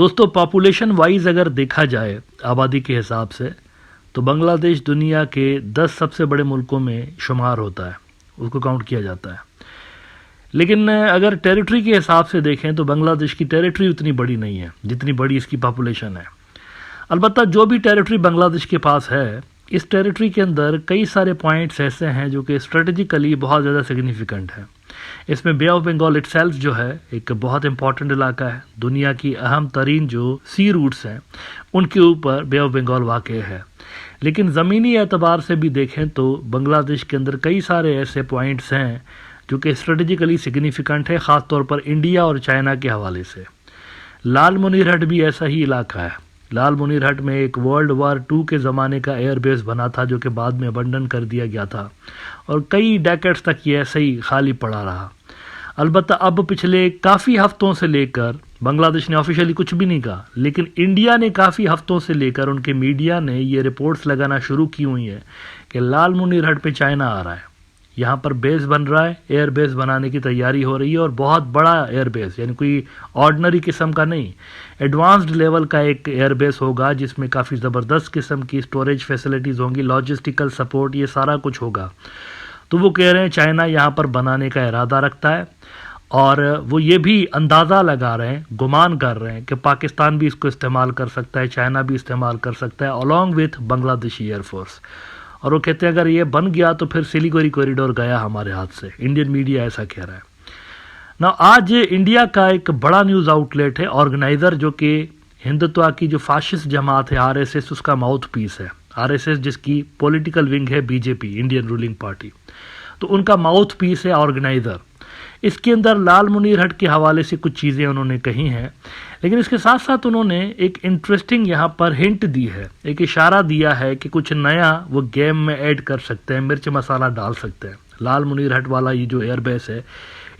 दोस्तों, population wise अगर देखा जाए आबादी के हिसाब से, तो बांग्लादेश दुनिया के 10 सबसे बड़े मुल्कों में शुमार होता है, उसको काउंट किया जाता है। लेकिन अगर टेरिटरी के हिसाब से देखें तो बांग्लादेश की टेरिटरी उतनी बड़ी नहीं है जितनी बड़ी इसकी पॉपुलेशन है। अलबत्ता जो भी टेरिटरी बांग्लादेश के पास है, इस टेरिटरी के अंदर कई सारे पॉइंट्स ऐसे हैं जो कि स्ट्रेटजिकली बहुत ज़्यादा सिग्निफिकेंट है। इसमें बे ऑफ बंगाल इटसेल्फ जो है एक बहुत इंपॉर्टेंट इलाका है। दुनिया की अहम तरीन जो सी रूट्स हैं उनके ऊपर बे ऑफ बंगाल वाक़ है। लेकिन ज़मीनी एतबार से भी देखें तो बांग्लादेश के अंदर कई सारे ऐसे पॉइंट्स हैं जो कि स्ट्रेटजिकली सिग्निफिकेंट है, ख़ास तौर पर इंडिया और चाइना के हवाले से। लाल मुनीरहट भी ऐसा ही इलाका है। लाल मुनीरहट में एक वर्ल्ड वार 2 के ज़माने का एयरबेस बना था जो कि बाद में अबंडन कर दिया गया था और कई डेकेड्स तक ये ऐसे ही खाली पड़ा रहा। अलबत्ता अब पिछले काफ़ी हफ्तों से लेकर, बांग्लादेश ने ऑफिशियली कुछ भी नहीं कहा, लेकिन इंडिया ने काफ़ी हफ्तों से लेकर उनके मीडिया ने ये रिपोर्ट्स लगाना शुरू की हुई हैं कि लाल मुनीरहट पे चाइना आ रहा है, यहाँ पर बेस बन रहा है, एयर बेस बनाने की तैयारी हो रही है और बहुत बड़ा एयर बेस, यानी कोई ऑर्डिनरी किस्म का नहीं, एडवांस्ड लेवल का एक एयर बेस होगा जिसमें काफ़ी ज़बरदस्त किस्म की स्टोरेज फैसिलिटीज़ होंगी, लॉजिस्टिकल सपोर्ट, ये सारा कुछ होगा। तो वो कह रहे हैं चाइना यहाँ पर बनाने का इरादा रखता है और वो ये भी अंदाज़ा लगा रहे हैं, गुमान कर रहे हैं कि पाकिस्तान भी इसको इस्तेमाल कर सकता है, चाइना भी इस्तेमाल कर सकता है अलॉन्ग विथ बांग्लादेशी एयरफोर्स। और वो कहते हैं अगर ये बन गया तो फिर सिलीगुड़ी कॉरिडोर गया हमारे हाथ से। इंडियन मीडिया ऐसा कह रहा है ना। आज इंडिया का एक बड़ा न्यूज़ आउटलेट है, ऑर्गेनाइज़र, जो कि हिंदुत्व की जो फाशिस्ट जमात है आरएसएस, उसका माउथ पीस है। आरएसएस जिसकी पॉलिटिकल विंग है बीजेपी, इंडियन रूलिंग पार्टी, तो उनका माउथ पीस है ऑर्गेनाइज़र। इसके अंदर लाल मुनीरहट के हवाले से कुछ चीज़ें उन्होंने कही हैं, लेकिन इसके साथ साथ उन्होंने एक इंटरेस्टिंग यहाँ पर हिंट दी है, एक इशारा दिया है कि कुछ नया वो गेम में ऐड कर सकते हैं, मिर्च मसाला डाल सकते हैं। लाल मुनीरहट वाला ये जो एयरबेस है,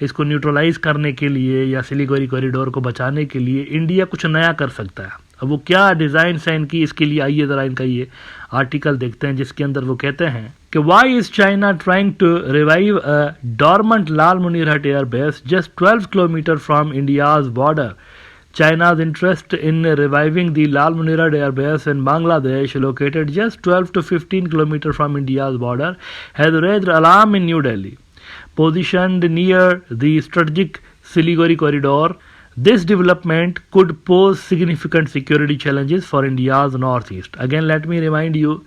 इसको न्यूट्रलाइज करने के लिए या सिलीगुड़ी कॉरिडोर को बचाने के लिए इंडिया कुछ नया कर सकता है। अब वो क्या डिज़ाइन है इनकी, इसके लिए आइए ज़रा इनका ये आर्टिकल देखते हैं, जिसके अंदर वो कहते हैं कि why is China trying to revive a dormant Lal Munirhat airbase just 12 kilometre from India's border. China's interest in reviving the Lal Munirad Air Base in Bangladesh, located just 12 to 15 kilometers from India's border, has raised alarm in New Delhi. Positioned near the strategic Siliguri corridor, this development could pose significant security challenges for India's northeast. Again, let me remind you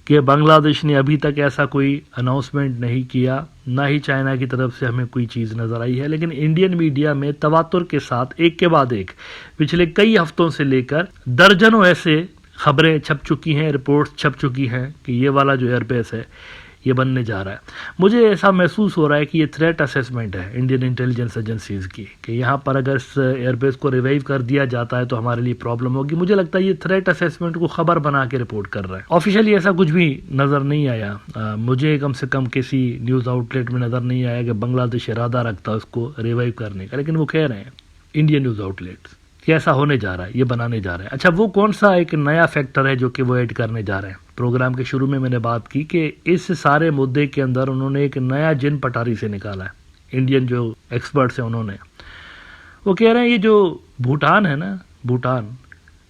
कि बांग्लादेश ने अभी तक ऐसा कोई announcement नहीं किया, ना ही China की तरफ से हमें कोई चीज़ नज़र आई है। लेकिन इंडियन मीडिया में तवातुर के साथ एक के बाद एक पिछले कई हफ्तों से लेकर दर्जनों ऐसे खबरें छप चुकी हैं, रिपोर्ट्स छप चुकी हैं कि ये वाला जो एयरबेस है ये बनने जा रहा है। मुझे ऐसा महसूस हो रहा है कि ये थ्रेट असेसमेंट है इंडियन इंटेलिजेंस एजेंसीज़ की, कि यहाँ पर अगर इस एयरबेस को रिवाइव कर दिया जाता है तो हमारे लिए प्रॉब्लम होगी। मुझे लगता है ये थ्रेट असेसमेंट को खबर बना के रिपोर्ट कर रहा है। ऑफिशियली ऐसा कुछ भी नज़र नहीं आया, मुझे कम से कम किसी न्यूज़ आउटलेट में नज़र नहीं आया कि बांग्लादेश इरादा रखता है उसको रिवाइव करने का। लेकिन वो कह रहे हैं इंडियन न्यूज़ आउटलेट्स कि ऐसा होने जा रहा है, ये बनाने जा रहे हैं। अच्छा, वो कौन सा एक नया फैक्टर है जो कि वो ऐड करने जा रहे हैं? प्रोग्राम के शुरू में मैंने बात की कि इस सारे मुद्दे के अंदर उन्होंने एक नया जिन पटारी से निकाला है। इंडियन जो एक्सपर्ट्स हैं उन्होंने, वो कह रहे हैं ये जो भूटान है ना, भूटान,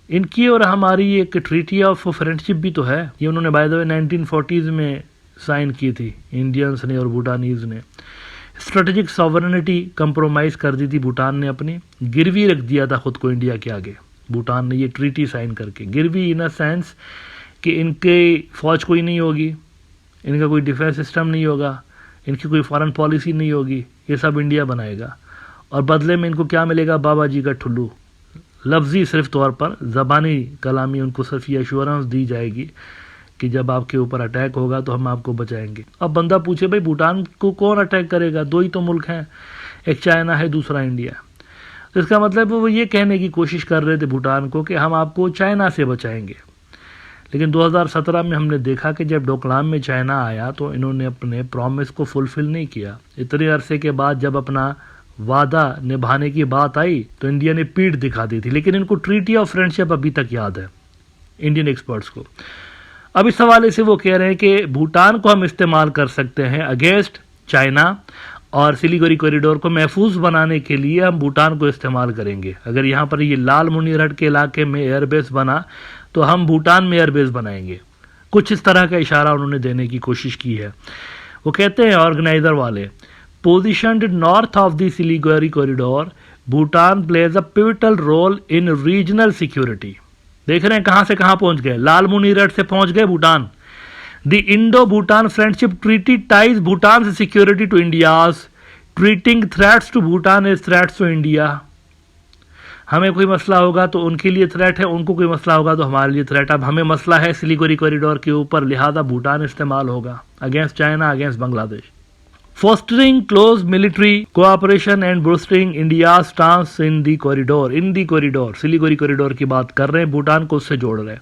इनकी और हमारी एक ट्रीटी ऑफ फ्रेंडशिप भी तो है। ये उन्होंने बाय द वे 1940s में साइन की थी, इंडियंस ने और भूटानीज ने। स्ट्रेटेजिक सॉवरेनिटी कंप्रोमाइज़ कर दी थी भूटान ने, अपनी गिरवी रख दिया था खुद को इंडिया के आगे। भूटान ने ये ट्रीटी साइन करके, गिरवी इन अ सेंस कि इनके फ़ौज कोई नहीं होगी, इनका कोई डिफेंस सिस्टम नहीं होगा, इनकी कोई फॉरेन पॉलिसी नहीं होगी, ये सब इंडिया बनाएगा और बदले में इनको क्या मिलेगा? बाबा जी का ठुल्लू। लफ्ज़ी सिर्फ तौर पर, ज़बानी कलामी उनको सिर्फ ये एश्योरेंस दी जाएगी कि जब आपके ऊपर अटैक होगा तो हम आपको बचाएंगे। अब बंदा पूछे भाई भूटान को कौन अटैक करेगा? दो ही तो मुल्क हैं, एक चाइना है, दूसरा इंडिया। तो इसका मतलब वो ये कहने की कोशिश कर रहे थे भूटान को कि हम आपको चाइना से बचाएंगे। लेकिन 2017 में हमने देखा कि जब डोकलाम में चाइना आया तो इन्होंने अपने प्रॉमिस को फुलफिल नहीं किया। इतने अरसे के बाद जब अपना वादा निभाने की बात आई तो इंडिया ने पीठ दिखा दी थी। लेकिन इनको ट्रीटी ऑफ फ्रेंडशिप अभी तक याद है, इंडियन एक्सपर्ट्स को। अब इस हवाले से वो कह रहे हैं कि भूटान को हम इस्तेमाल कर सकते हैं अगेंस्ट चाइना और सिलीगुड़ी कॉरिडोर को महफूज बनाने के लिए हम भूटान को इस्तेमाल करेंगे। अगर यहाँ पर ये लाल मुनीरहट के इलाके में एयरबेस बना तो हम भूटान में एयरबेस बनाएंगे। कुछ इस तरह का इशारा उन्होंने देने की कोशिश की है। वो कहते हैं ऑर्गेनाइजर वाले, positioned north of the Siliguri corridor Bhutan plays a pivotal role in regional security. देख रहे हैं कहाँ से कहाँ पहुँच गए, लाल मुनीरहट से पहुँच गए Bhutan. The Indo-Bhutan Friendship Treaty ties Bhutan's security to India's, treating threats to Bhutan as threats to India. हमें कोई मसला होगा तो उनके लिए थ्रेट है, उनको कोई मसला होगा तो हमारे लिए थ्रेट। अब हमें मसला है सिलीगुड़ी कॉरिडोर के ऊपर, लिहाजा भूटान इस्तेमाल होगा against China, against Bangladesh. Fostering close military cooperation and bolstering India's stance in the corridor, Siliguri corridor की बात कर रहे हैं, भूटान को उससे जोड़ रहे हैं।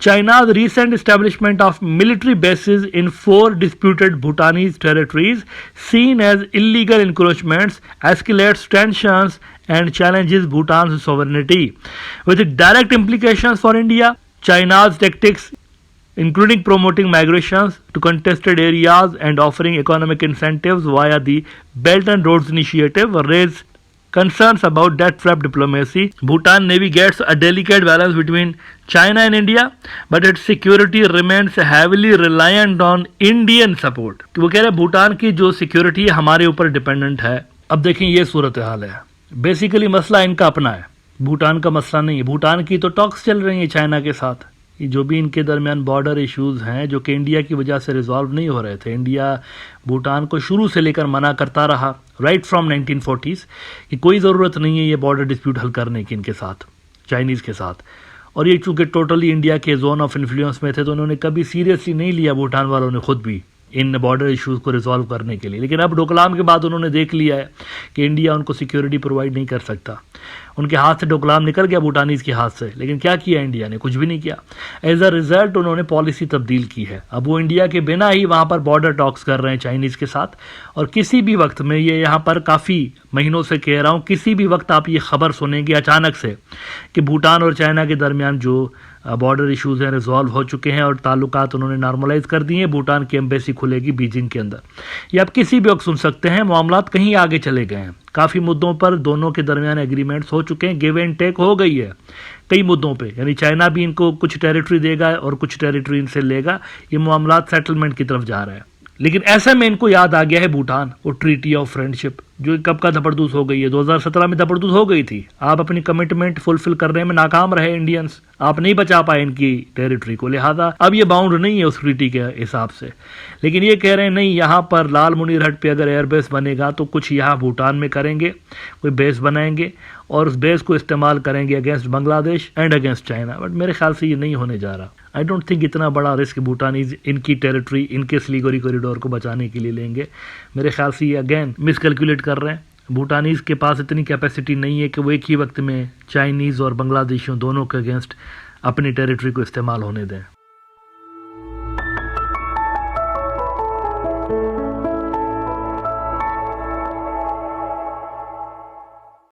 China's recent establishment of military bases in 4 disputed Bhutanese territories, seen as illegal encroachments, escalates tensions and challenges Bhutan's sovereignty. With direct implications for India, China's tactics, including promoting migrations to contested areas and offering economic incentives via the Belt and Roads Initiative, raise concerns about debt trap diplomacy. Bhutan navigates a delicate balance between China and India, but its security remains heavily reliant on Indian support. वो कह रहे हैं भूटान की जो security है हमारे ऊपर dependent है। अब देखें ये सूरत हाल है, बेसिकली मसला इनका अपना है, भूटान का मसला नहीं है। भूटान की तो टॉक्स चल रही है चाइना के साथ, जो भी इनके दरमियान बॉर्डर इश्यूज़ हैं जो कि इंडिया की वजह से रिजॉल्व नहीं हो रहे थे। इंडिया भूटान को शुरू से लेकर मना करता रहा, राइट फ्रॉम 1940s, कि कोई ज़रूरत नहीं है ये बॉर्डर डिस्प्यूट हल करने की इनके साथ, चाइनीज़ के साथ। और ये चूँकि टोटली इंडिया के जोन ऑफ इन्फ्लुएंस में थे तो उन्होंने कभी सीरियसली नहीं लिया भूटान वालों ने खुद भी इन बॉर्डर इश्यूज़ को रिजॉल्व करने के लिए। लेकिन अब डोकलाम के बाद उन्होंने देख लिया है कि इंडिया उनको सिक्योरिटी प्रोवाइड नहीं कर सकता। उनके हाथ से डोकलाम निकल गया भूटानीज़ के हाथ से, लेकिन क्या किया इंडिया ने? कुछ भी नहीं किया। एज अ रिजल्ट उन्होंने पॉलिसी तब्दील की है। अब वो इंडिया के बिना ही वहाँ पर बॉर्डर टॉक्स कर रहे हैं चाइनीज़ के साथ। और किसी भी वक्त में, ये यहाँ पर काफ़ी महीनों से कह रहा हूँ, किसी भी वक्त आप ये खबर सुनेंगे अचानक से कि भूटान और चाइना के दरमियान जो बॉर्डर इश्यूज़ हैं रिजॉल्व हो चुके हैं और ताल्लुकात उन्होंने नॉर्मलाइज कर दिए हैं। भूटान की एम्बेसी खुलेगी बीजिंग के अंदर। ये आप किसी भी वक्त सुन सकते हैं। मामलात कहीं आगे चले गए हैं, काफ़ी मुद्दों पर दोनों के दरमियान एग्रीमेंट्स हो चुके हैं, गिव एंड टेक हो गई है कई मुद्दों पे। यानी चाइना भी इनको कुछ टेरिटरी देगा और कुछ टेरिटरी इनसे लेगा। ये मामलात सेटलमेंट की तरफ जा रहे हैं। लेकिन ऐसे में इनको याद आ गया है भूटान और ट्रीटी ऑफ फ्रेंडशिप, जो कब का धपड़दूस हो गई है, 2017 में धपड़दूस हो गई थी। आप अपनी कमिटमेंट फुलफिल करने में नाकाम रहे इंडियंस, आप नहीं बचा पाए इनकी टेरिटरी को, लिहाजा अब ये बाउंड नहीं है उस ट्रीटी के हिसाब से। लेकिन ये कह रहे हैं नहीं, यहाँ पर लाल मुनीरहट पे अगर एयरबेस बनेगा तो कुछ यहाँ भूटान में करेंगे, कोई बेस बनाएंगे और उस बेस को इस्तेमाल करेंगे against Bangladesh and against China. But मेरे ख्याल से ये नहीं होने जा रहा। आई डोंट थिंक इतना बड़ा रिस्क भूटानीज इनकी टेरिटरी, इनके सिलीगुड़ी कॉरिडोर को बचाने के लिए लेंगे। मेरे ख्याल से ये अगेन मिसकैलकुलेट कर रहे हैं। भूटानीज के पास इतनी कैपेसिटी नहीं है कि वो एक ही वक्त में चाइनीज़ और बांग्लादेशियों दोनों के अगेंस्ट अपनी टेरिटरी को इस्तेमाल होने दें।